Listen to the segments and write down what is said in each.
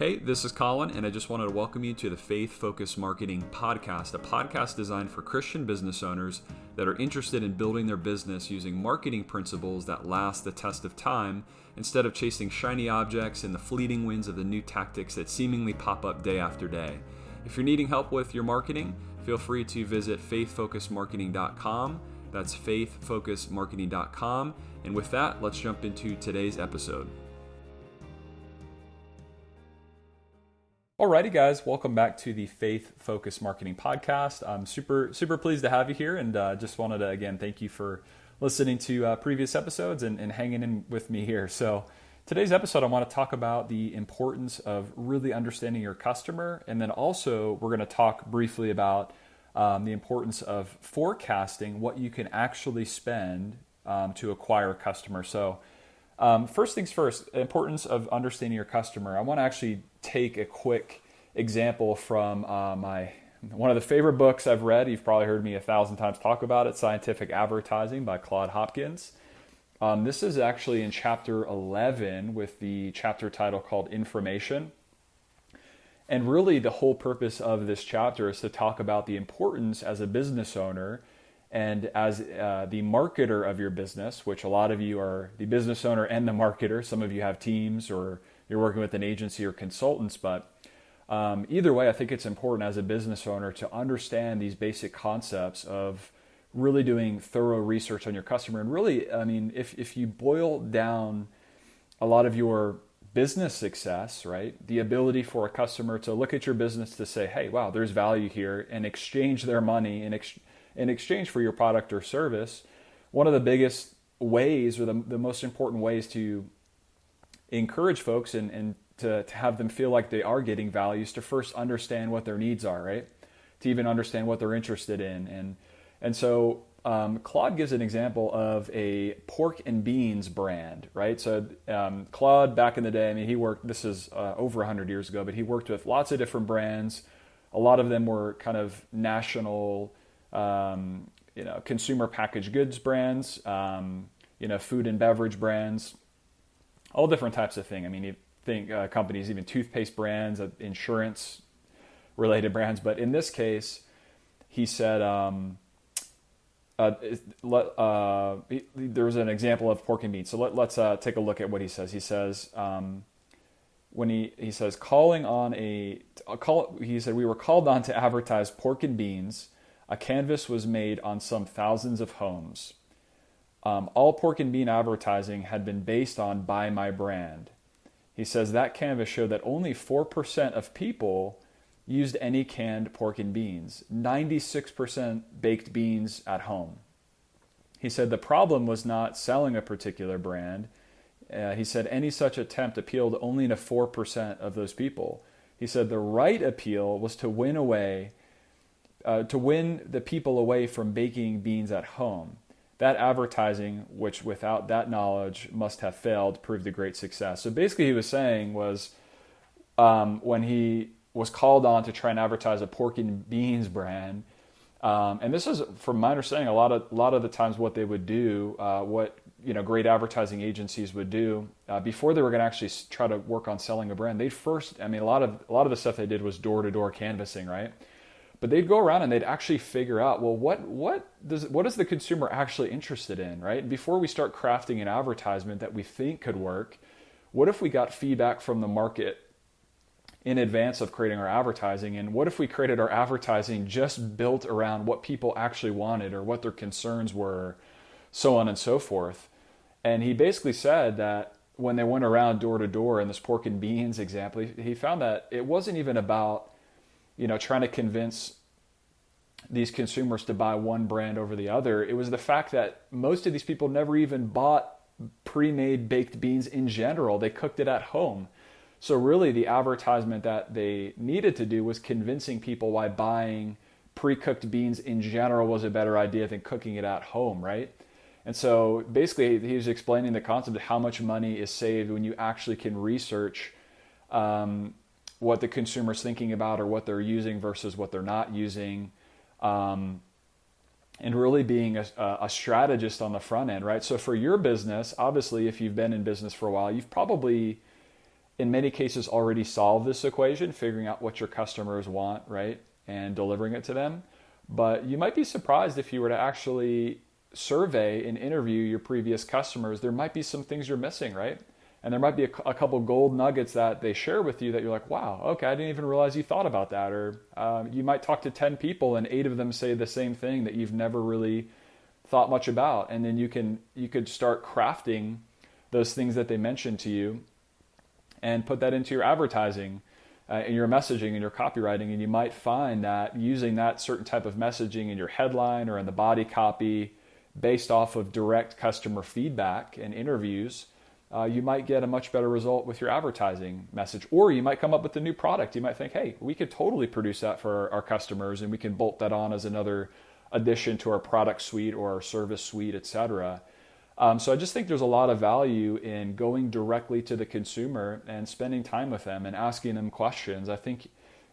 Hey, this is Colin, and I just wanted to welcome you to the Faith Focused Marketing Podcast, a podcast designed for Christian business owners that are interested in building their business using marketing principles that last the test of time instead of chasing shiny objects and the fleeting winds of the new tactics that seemingly pop up day after day. If you're needing help with your marketing, feel free to visit faithfocusedmarketing.com. That's faithfocusedmarketing.com. And with that, let's jump into today's episode. Alrighty, guys, welcome back to the Faith Focused Marketing Podcast. I'm super pleased to have you here, and just wanted to again thank you for listening to previous episodes and hanging in with me here. So today's episode, I want to talk about the importance of really understanding your customer, and then also we're going to talk briefly about the importance of forecasting what you can actually spend to acquire a customer. So first things first, importance of understanding your customer. I want to actually take a quick example from one of the favorite books I've read. You've probably heard me 1,000 times talk about it, Scientific Advertising by Claude Hopkins. This is actually in chapter 11 with the chapter title called Information. And really the whole purpose of this chapter is to talk about the importance as a business owner and as the marketer of your business, which a lot of you are the business owner and the marketer. Some of you have teams or you're working with an agency or consultants, but either way, I think it's important as a business owner to understand these basic concepts of really doing thorough research on your customer. And really, I mean, if you boil down a lot of your business success, right, the ability for a customer to look at your business to say, hey, wow, there's value here, and exchange their money in exchange for your product or service, one of the biggest ways or the most important ways to encourage folks and to have them feel like they are getting value is to first understand what their needs are, right? To even understand what they're interested in. And so Claude gives an example of a pork and beans brand, right? So Claude, back in the day, I mean, he worked, this is over 100 years ago, but he worked with lots of different brands. A lot of them were kind of national consumer packaged goods brands, food and beverage brands, all different types of things. I mean, you think companies, even toothpaste brands, insurance related brands. But in this case, he said, there was an example of pork and beans. So let's take a look at what he says. He says, he says, he said, we were called on to advertise pork and beans. A canvas was made on some thousands of homes. All pork and bean advertising had been based on Buy My Brand. He says that canvas showed that only 4% of people used any canned pork and beans, 96% baked beans at home. He said the problem was not selling a particular brand. He said any such attempt appealed only to 4% of those people. He said the right appeal was to win the people away from baking beans at home. That advertising, which without that knowledge must have failed, proved a great success. So basically he was saying was when he was called on to try and advertise a pork and beans brand, and this is, from my understanding, a lot of the times what they would do, great advertising agencies would do before they were going to actually try to work on selling a brand. They'd first, I mean, a lot of the stuff they did was door-to-door canvassing, right? But they'd go around and they'd actually figure out, well, what is the consumer actually interested in, right? And before we start crafting an advertisement that we think could work, what if we got feedback from the market in advance of creating our advertising? And what if we created our advertising just built around what people actually wanted or what their concerns were, so on and so forth? And he basically said that when they went around door to door in this pork and beans example, he found that it wasn't even about trying to convince these consumers to buy one brand over the other. It was the fact that most of these people never even bought pre-made baked beans in general. They cooked it at home. So really the advertisement that they needed to do was convincing people why buying pre-cooked beans in general was a better idea than cooking it at home, right? And so basically he was explaining the concept of how much money is saved when you actually can research what the consumer's thinking about or what they're using versus what they're not using, and really being a strategist on the front end, right? So for your business, obviously, if you've been in business for a while, you've probably in many cases already solve this equation, figuring out what your customers want, right? And delivering it to them. But you might be surprised if you were to actually survey and interview your previous customers, there might be some things you're missing, right? And there might be a couple gold nuggets that they share with you that you're like, wow, okay, I didn't even realize you thought about that. Or you might talk to 10 people and 8 of them say the same thing that you've never really thought much about. And then you could start crafting those things that they mentioned to you and put that into your advertising, in your messaging and your copywriting. And you might find that using that certain type of messaging in your headline or in the body copy based off of direct customer feedback and interviews, you might get a much better result with your advertising message. Or you might come up with a new product. You might think, hey, we could totally produce that for our customers, and we can bolt that on as another addition to our product suite or our service suite, etc. So I just think there's a lot of value in going directly to the consumer and spending time with them and asking them questions. I think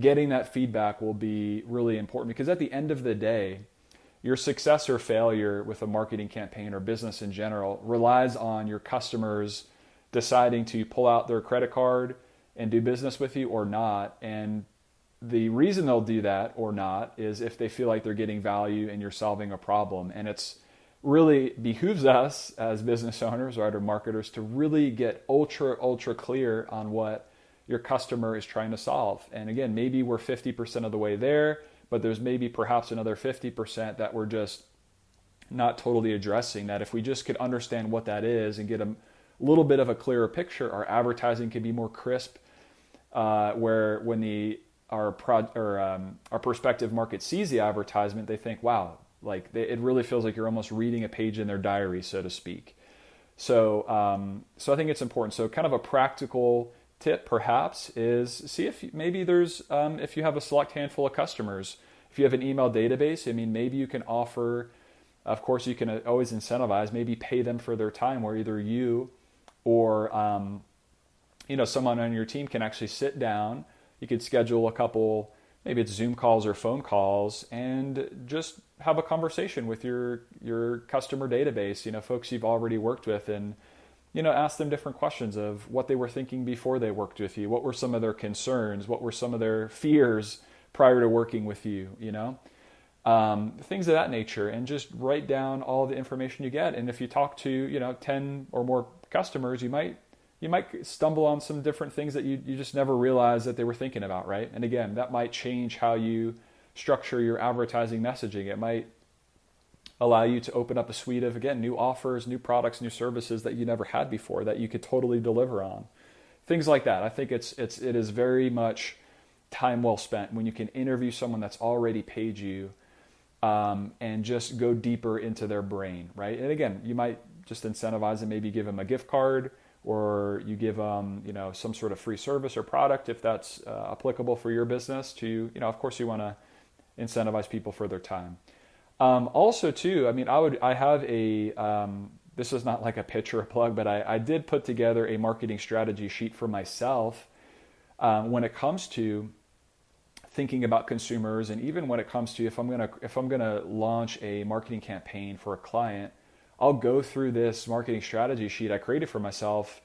getting that feedback will be really important, because at the end of the day, your success or failure with a marketing campaign or business in general relies on your customers deciding to pull out their credit card and do business with you or not. And the reason they'll do that or not is if they feel like they're getting value and you're solving a problem. And it's really behooves us as business owners, right, or marketers, to really get ultra clear on what your customer is trying to solve. And again, maybe we're 50% of the way there, but there's maybe perhaps another 50% that we're just not totally addressing. That if we just could understand what that is and get a little bit of a clearer picture, our advertising can be more crisp, where when our prospective market sees the advertisement, they think, wow, it really feels like you're almost reading a page in their diary, so to speak. So I think it's important. So kind of a practical tip perhaps is see if maybe there's, if you have a select handful of customers, if you have an email database, I mean, maybe you can offer, of course you can always incentivize, maybe pay them for their time, where either you or, someone on your team can actually sit down. You could schedule a couple, maybe it's Zoom calls or phone calls, and just have a conversation with your customer database, folks you've already worked with, and ask them different questions of what they were thinking before they worked with you. What were some of their concerns? What were some of their fears prior to working with you? Things of that nature, and just write down all the information you get. And if you talk to 10 or more customers, you might stumble on some different things that you just never realized that they were thinking about, right? And again, that might change how you structure your advertising messaging. It might allow you to open up a suite of, again, new offers, new products, new services that you never had before that you could totally deliver on. Things like that. I think it is very much time well spent when you can interview someone that's already paid you, and just go deeper into their brain, right? And again, you might just incentivize them, maybe give them a gift card, or you give them, some sort of free service or product if that's applicable for your business. To, of course, you want to incentivize people for their time. Also too, I mean, I have this is not like a pitch or a plug, but I did put together a marketing strategy sheet for myself, when it comes to thinking about consumers, and even when it comes to if I'm gonna launch a marketing campaign for a client, I'll go through this marketing strategy sheet I created for myself,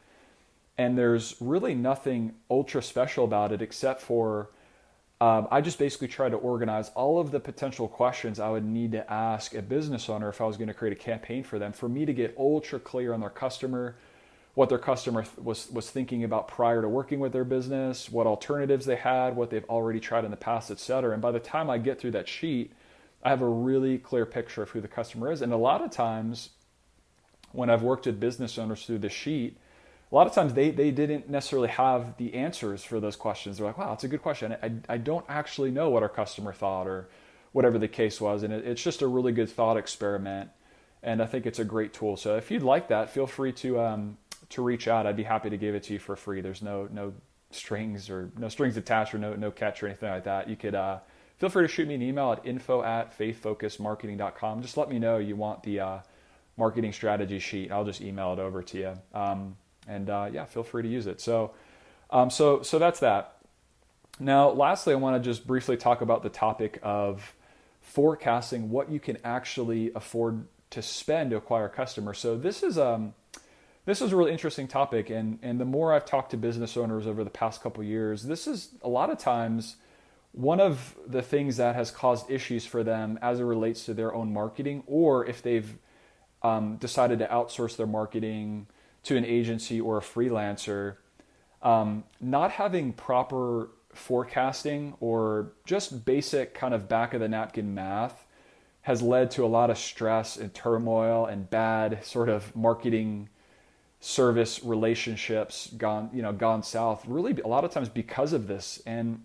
and there's really nothing ultra special about it except for I just basically try to organize all of the potential questions I would need to ask a business owner if I was going to create a campaign for them, for me to get ultra clear on their customer, what their customer was thinking about prior to working with their business, what alternatives they had, what they've already tried in the past, etc. And by the time I get through that sheet, I have a really clear picture of who the customer is. And a lot of times when I've worked with business owners through the sheet, a lot of times they didn't necessarily have the answers for those questions. They're like, wow, that's a good question. I don't actually know what our customer thought, or whatever the case was. And it's just a really good thought experiment. And I think it's a great tool. So if you'd like that, feel free to reach out. I'd be happy to give it to you for free. There's no strings attached, or no catch or anything like that. You could feel free to shoot me an email at info@faithfocusmarketing.com. Just let me know you want the marketing strategy sheet. I'll just email it over to you. Feel free to use it. So that's that. Now, lastly, I want to just briefly talk about the topic of forecasting what you can actually afford to spend to acquire customers. So this is this is a really interesting topic. And the more I've talked to business owners over the past couple of years, this is a lot of times one of the things that has caused issues for them as it relates to their own marketing, or if they've decided to outsource their marketing to an agency or a freelancer, not having proper forecasting or just basic kind of back of the napkin math has led to a lot of stress and turmoil and bad sort of marketing service relationships gone south, really a lot of times because of this. And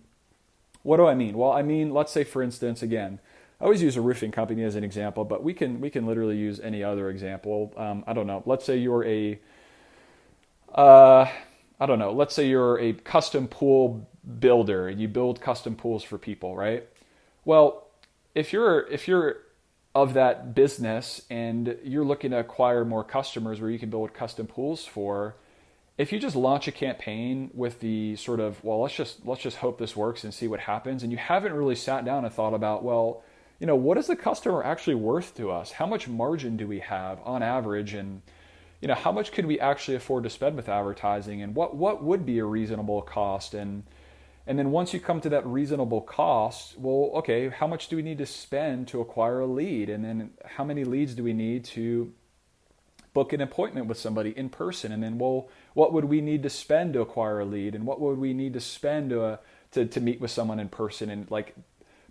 what do I mean? Well, I mean, let's say for instance, again, I always use a roofing company as an example, but we can literally use any other example. I don't know. Let's say you're let's say you're a custom pool builder and you build custom pools for people, right? Well, if you're of that business and you're looking to acquire more customers where you can build custom pools for, if you just launch a campaign with the sort of, well, let's just hope this works and see what happens, and you haven't really sat down and thought about, well, what is the customer actually worth to us? How much margin do we have on average? And how much could we actually afford to spend with advertising, and what would be a reasonable cost? And then once you come to that reasonable cost, well, okay, how much do we need to spend to acquire a lead? And then how many leads do we need to book an appointment with somebody in person? And then, well, what would we need to spend to acquire a lead? And what would we need to spend to meet with someone in person? And like,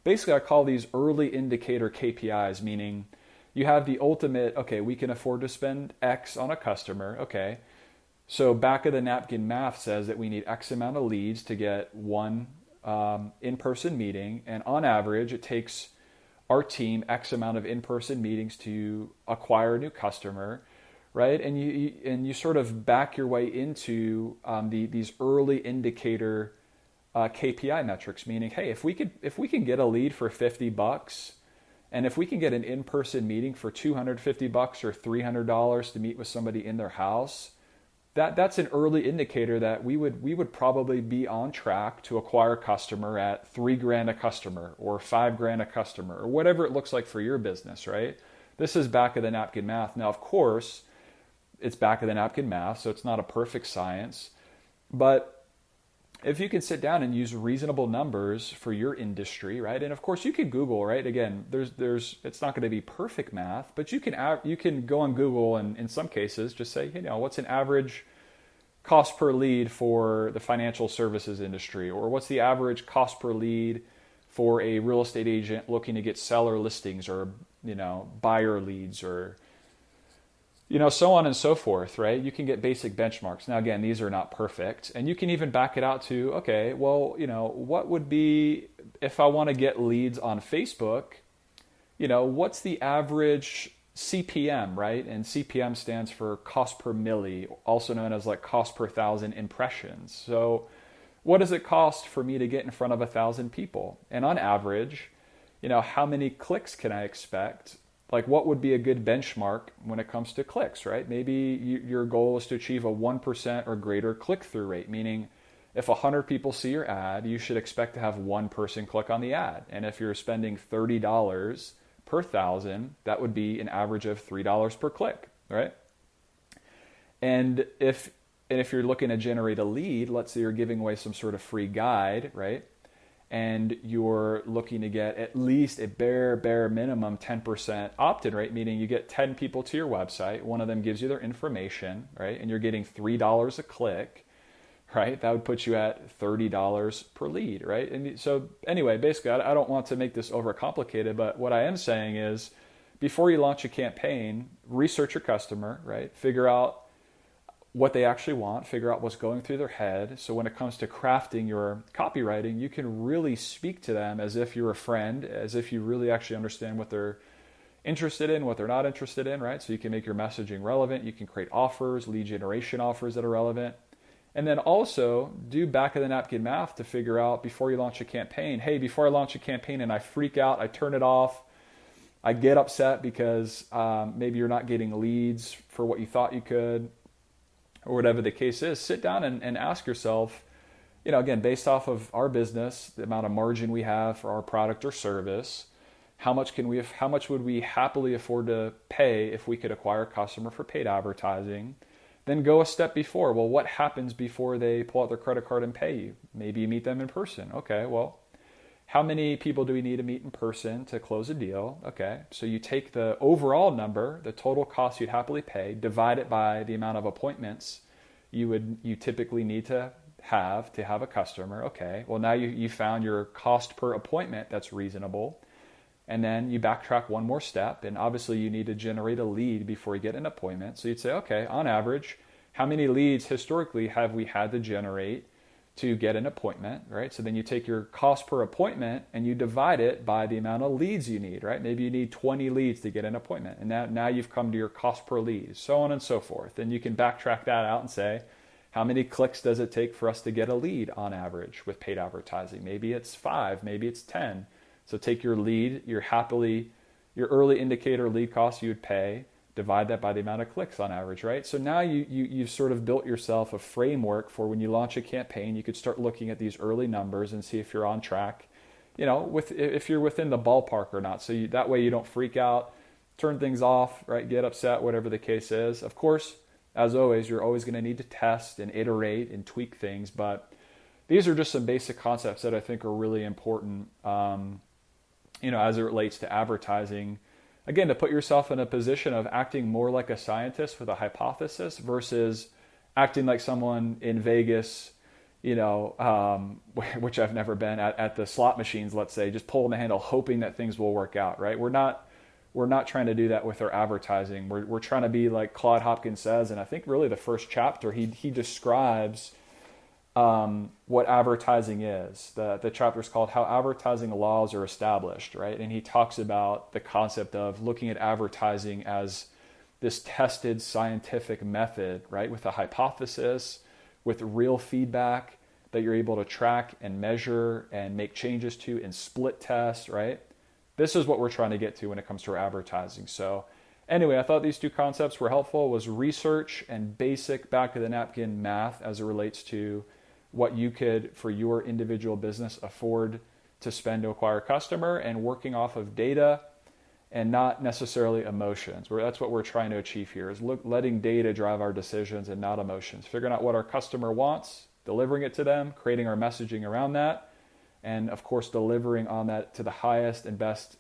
basically I call these early indicator KPIs, meaning you have the ultimate, okay, we can afford to spend X on a customer. Okay. So back of the napkin math says that we need X amount of leads to get one in-person meeting. And on average, it takes our team X amount of in-person meetings to acquire a new customer, right? And you sort of back your way into these early indicator KPI metrics, meaning, hey, if we can get a lead for $50, and if we can get an in-person meeting for $250 or $300 to meet with somebody in their house, that's an early indicator that we would probably be on track to acquire a customer at $3,000 a customer or $5,000 a customer or whatever it looks like for your business, right? This is back of the napkin math. Now, of course, it's back of the napkin math, so it's not a perfect science, but if you can sit down and use reasonable numbers for your industry, right? And of course you can Google, right? Again, it's not going to be perfect math, but you can go on Google and in some cases just say, what's an average cost per lead for the financial services industry? Or what's the average cost per lead for a real estate agent looking to get seller listings or, buyer leads or, so on and so forth, right? You can get basic benchmarks. Now, again, these are not perfect. And you can even back it out to, okay, well, what would be, if I want to get leads on Facebook, what's the average CPM, right? And CPM stands for cost per milli, also known as like cost per 1,000 impressions. So what does it cost for me to get in front of 1,000 people? And on average, how many clicks can I expect? Like, what would be a good benchmark when it comes to clicks, right? Maybe your goal is to achieve a 1% or greater click-through rate, meaning if 100 people see your ad, you should expect to have one person click on the ad. And if you're spending $30 per 1,000, that would be an average of $3 per click, right? And if you're looking to generate a lead, let's say you're giving away some sort of free guide, right? And you're looking to get at least a bare minimum 10% opt-in rate, meaning you get 10 people to your website, one of them gives you their information, right? And you're getting $3 a click, right? That would put you at $30 per lead, right? And so anyway, basically, I don't want to make this overcomplicated, but what I am saying is before you launch a campaign, research your customer, right? Figure out what they actually want, figure out what's going through their head. So when it comes to crafting your copywriting, you can really speak to them as if you're a friend, as if you really actually understand what they're interested in, what they're not interested in, right? So you can make your messaging relevant. You can create offers, lead generation offers that are relevant. And then also do back of the napkin math to figure out before you launch a campaign, hey, before I launch a campaign and I freak out, I turn it off, I get upset because maybe you're not getting leads for what you thought you could, or whatever the case is, sit down and ask yourself, again, based off of our business, the amount of margin we have for our product or service, how much would we happily afford to pay if we could acquire a customer for paid advertising? then go a step before. Well, what happens before they pull out their credit card and pay you? Maybe you meet them in person. Okay, well, how many people do we need to meet in person to close a deal? Okay, so you take the overall number, the total cost you'd happily pay, divide it by the amount of appointments you typically need to have a customer. Okay, well, now you found your cost per appointment that's reasonable. And then you backtrack one more step, and obviously you need to generate a lead before you get an appointment. So you'd say, okay, on average, how many leads historically have we had to generate to get an appointment, right? So then you take your cost per appointment and you divide it by the amount of leads you need, right? Maybe you need 20 leads to get an appointment, and now you've come to your cost per lead, so on and so forth. And you can backtrack that out and say, how many clicks does it take for us to get a lead on average with paid advertising? Maybe it's 5, maybe it's 10. So take your lead, your early indicator lead cost you would pay, divide that by the amount of clicks on average, right? So now you've sort of built yourself a framework for when you launch a campaign, you could start looking at these early numbers and see if you're on track, if you're within the ballpark or not. So that way you don't freak out, turn things off, right? Get upset, whatever the case is. Of course, as always, you're always going to need to test and iterate and tweak things, but these are just some basic concepts that I think are really important. As it relates to advertising, again, to put yourself in a position of acting more like a scientist with a hypothesis versus acting like someone in Vegas, which I've never been at the slot machines, let's say, just pulling the handle, hoping that things will work out, right? We're not trying to do that with our advertising. We're trying to be like Claude Hopkins says, and I think really the first chapter, he describes what advertising is. The chapter is called How Advertising Laws Are Established, right? And he talks about the concept of looking at advertising as this tested scientific method, right? With a hypothesis, with real feedback that you're able to track and measure and make changes to and split test, right? This is what we're trying to get to when it comes to our advertising. So anyway, I thought these two concepts were helpful. It was research and basic back of the napkin math as it relates to what you could, for your individual business, afford to spend to acquire a customer, and working off of data and not necessarily emotions. That's what we're trying to achieve here, is letting data drive our decisions and not emotions. Figuring out what our customer wants, delivering it to them, creating our messaging around that, and of course delivering on that to the highest and best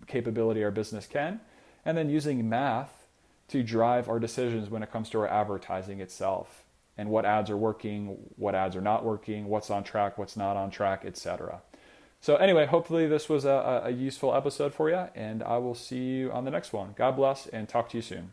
capability our business can, and then using math to drive our decisions when it comes to our advertising itself, and what ads are working, what ads are not working, what's on track, what's not on track, etc. So anyway, hopefully this was a useful episode for you, and I will see you on the next one. God bless, and talk to you soon.